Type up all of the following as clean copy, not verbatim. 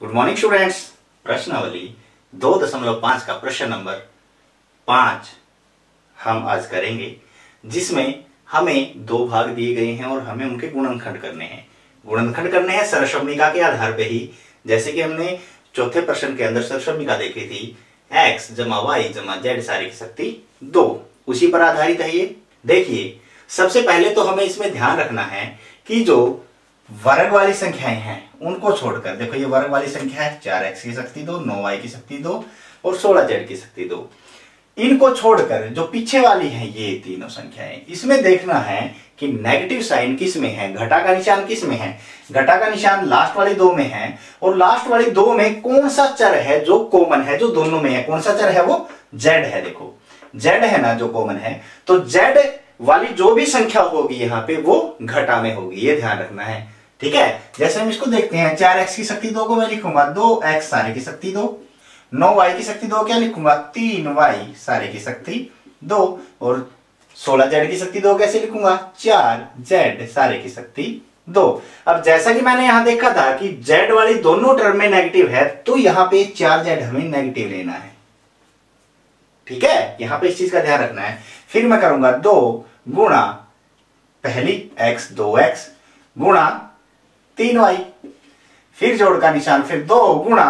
Good morning students. प्रश्नावली 2.5 का प्रश्न नंबर 5 हम आज करेंगे, जिसमें हमें दो भाग दिए गए हैं और हमें उनके गुणनखंड करने हैं। गुणनखंड करने हैं सरसमीका के आधार पे ही, जैसे कि हमने चौथे प्रश्न के अंदर सरसमीका देखी थी, x जमा वाई जमा जेड सारी की शक्ति 2, उसी पर आधारित है ये। देखिए, सबसे पहले तो हमें इसमें ध्यान रखना है कि जो वर्ग वाली संख्याएं हैं उनको छोड़कर, देखो ये वर्ग वाली संख्या है 4x की शक्ति 2, 9y की शक्ति 2 और 16z की शक्ति 2, इनको छोड़कर जो पीछे वाली है ये तीनों संख्याएं, इसमें देखना है कि नेगेटिव साइन किस में है, घटा का निशान किस में है। घटा का निशान लास्ट वाली दो में है और लास्ट वाली दो में कौन सा चर है जो कॉमन है, जो दोनों में है। कौन सा चर है? वो z है। देखो z है ना जो कॉमन है, तो z वाली जो भी संख्या होगी यहाँ पे वो घटा में होगी, ये ध्यान रखना है। ठीक है, जैसे हम इसको देखते हैं, 4x की शक्ति 2 को मैं लिखूंगा 2x सारे की शक्ति 2, 9y की शक्ति 2 क्या लिखूंगा 3y सारे की शक्ति 2 और 16z की शक्ति 2 कैसे लिखूंगा 4z सारे की शक्ति 2। अब जैसा कि मैंने यहां देखा था कि z वाली दोनों टर्म में नेगेटिव है, तो यहां पे 4z हमें नेगेटिव लेना है। ठीक है, यहां पे इस चीज का ध्यान रखना है। फिर मैं करूंगा 2 गुणा पहली x 2x गुणा 3y, फिर जोड़ का निशान, फिर 2 गुणा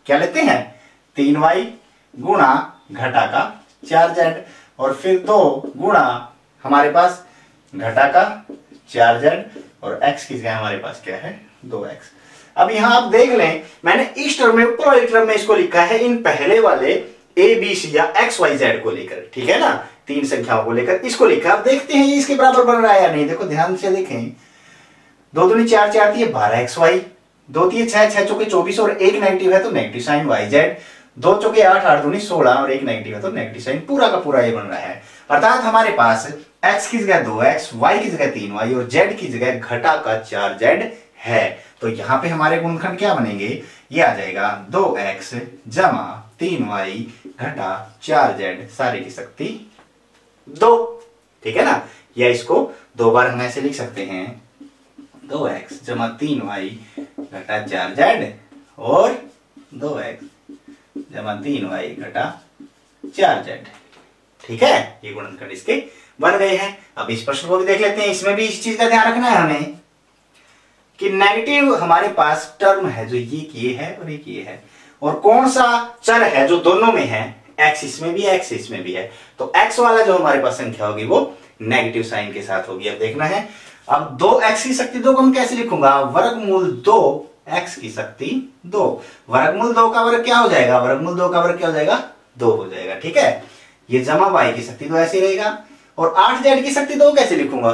क्या लेते हैं 3y गुणा घटा का 4z और फिर 2 गुणा हमारे पास घटा का 4z और x की जगह हमारे पास क्या है 2x। अब यहां आप देख लें, मैंने इस टर्म में ऊपर वाली टर्म में इसको लिखा है इन पहले वाले a b c या x y z को लेकर, ठीक है ना, तीन संख्याओं को लेकर इसको लिखा। अब देखते हैं ये इसके बराबर बन रहा है या नहीं। देखो ध्यान से देखें, 2 दूनी 4 4 थी 12xy, 2 3 6 6 चौके 24 और एक नेगेटिव है तो नेगेटिव साइन yz, 2 चौके 8 8 दूनी 16 और एक नेगेटिव है तो नेगेटिव साइन, पूरा का पूरा ये बन रहा है। अर्थात हमारे पास x की जगह 2x, y की जगह 3y और z की जगह घटा का 4z है। तो यहाँ पे हमारे गुणनखंड क्या बनेंगे, ये आ जाएगा 2x जमा 3y घटा 4z सारे की शक्ति 2। ठीक है ना, या इसको दो बार हम ऐसे लिख सकते हैं 2x जमा 3y घटा 4z और 2x जमा 3y घटा 4z। ठीक है, ये गुणनखंड इसके बन गए हैं। अब इस प्रश्न को भी देख लेते हैं, इसमें भी इस चीज का ध्यान रखना है हमें कि नेगेटिव हमारे पास टर्म है जो ये है और ये है, और कौन सा चर है जो दोनों में है, x इसमें भी है x इसमें भी है, तो x वाला जो हमारे पास संख्या होगी वो नेगेटिव साइन के साथ होगी। अब देखना है, अब 2x की शक्ति 2 को हम कैसे लिखूंगा, वर्गमूल 2x की शक्ति 2, वर्गमूल 2 का वर्ग क्या हो जाएगा, वर्गमूल 2 का वर्ग क्या हो जाएगा 2 हो जाएगा। ठीक है, ये जमा y की शक्ति 2 ऐसे रहेगा। और 8z की शक्ति 2 कैसे लिखूंगा,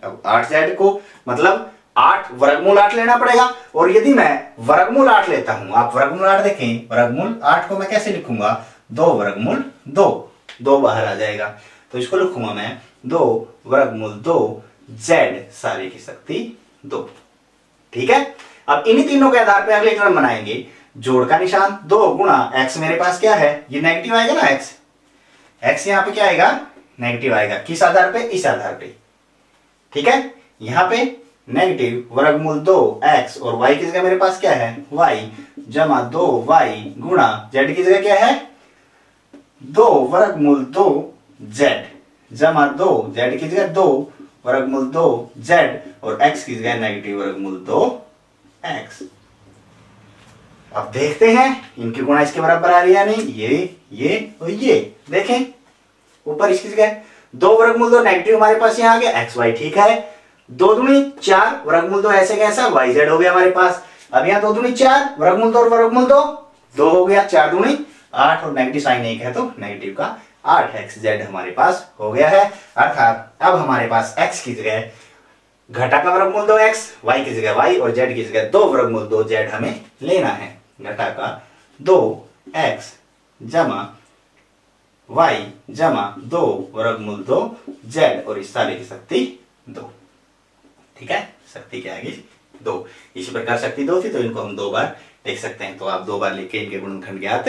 अब 8z को मतलब 8 वर्गमूल 8 लेना पड़ेगा, और यदि मैं वर्गमूल 8 लेता हूं, आप वर्गमूल 8 देखें, वर्गमूल 8 को मैं कैसे लिखूंगा 2 वर्गमूल 2, 2 बाहर आ जाएगा तो इसको लिखूंगा मैं 2 वर्गमूल 2 z सारी की शक्ति 2। ठीक है, अब इन्हीं तीनों के आधार पे अगले क्रम बनाएंगे। जोड़ का निशान 2 गुणा x, मेरे पास क्या है ये नेगेटिव आएगा ना, x यहां पे क्या आएगा नेगेटिव आएगा, किस आधार पे, इस आधार पे। ठीक है, यहां पे नेगेटिव वर्गमूल 2x और y की जगह मेरे पास क्या है y जमा 2y गुणा z की जगह क्या है 2 वर्गमूल 2z जमा 2z की जगह 2 वर्गमूल 2z और x की जगह नेगेटिव वर्गमूल 2x। अब देखते हैं इनकी गुणा इसके बराबर आ रही है या नहीं, ये और ये देखें, ऊपर इसकी जगह 2 वर्गमूल 2 नेगेटिव हमारे पास यहाँ आ गया xy। ठीक है, 2 दूनी 4 वर्गमूल 2 ऐसे कैसा yz हो गया हमारे पास। अब यहाँ 2 दूनी 4 वर्गमूल 2 और वर्गमूल 2 हो गया, 4 दूनी 8 और नेगेटिव साइन 1 है तो नेगेटिव का 8xz हमारे पास हो गया है। अर्थात अब हमारे पास x की जगह घटा का वर्गमूल 2x, y की जगह y और z की जगह 2 वर्गमूल 2z हमें लेना है। घटा का 2x जमा y जमा 2 वर्गमूल 2z और इस सारे की शक्ति 2। ठीक है, शक्ति क्या आएगी 2। इसी प्रकार शक्ति 2 थी तो इनको हम 2 बार लिख सकते हैं, तो आप 2 बार लिख के इनके गुणनखंड ज्ञात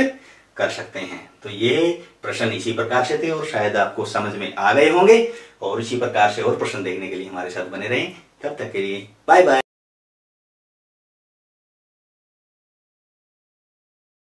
कर सकते हैं। तो ये प्रश्न इसी प्रकार से थे और शायद आपको समझ में आ गए होंगे, और इसी प्रकार से और प्रश्न देखने के लिए हमारे साथ बने रहें। तब तक के लिए बाय बाय।